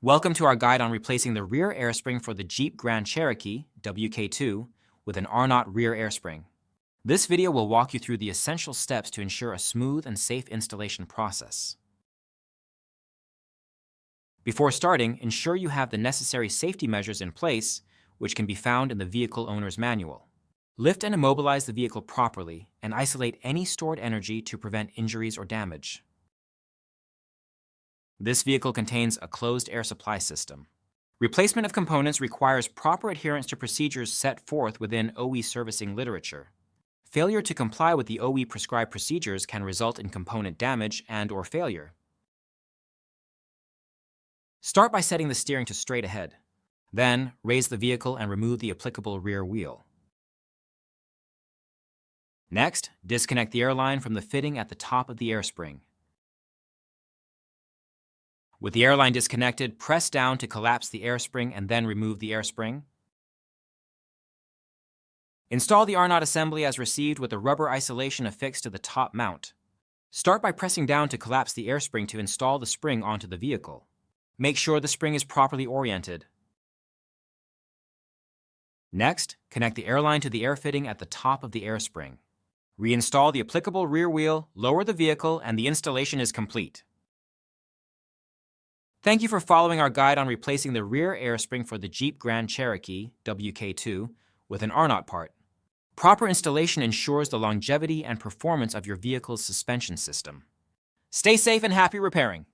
Welcome to our guide on replacing the rear air spring for the Jeep Grand Cherokee WK2 with an Arnott rear air spring. This video will walk you through the essential steps to ensure a smooth and safe installation process. Before starting, ensure you have the necessary safety measures in place, which can be found in the vehicle owner's manual. Lift and immobilize the vehicle properly and isolate any stored energy to prevent injuries or damage. This vehicle contains a closed air supply system. Replacement of components requires proper adherence to procedures set forth within OE servicing literature. Failure to comply with the OE prescribed procedures can result in component damage and/or failure. Start by setting the steering to straight ahead. Then, raise the vehicle and remove the applicable rear wheel. Next, disconnect the airline from the fitting at the top of the air spring. With the airline disconnected, press down to collapse the air spring and then remove the air spring. Install the Arnott assembly as received with the rubber isolation affixed to the top mount. Start by pressing down to collapse the air spring to install the spring onto the vehicle. Make sure the spring is properly oriented. Next, connect the airline to the air fitting at the top of the air spring. Reinstall the applicable rear wheel, lower the vehicle, and the installation is complete. Thank you for following our guide on replacing the rear air spring for the Jeep Grand Cherokee WK2 with an Arnott part. Proper installation ensures the longevity and performance of your vehicle's suspension system. Stay safe and happy repairing.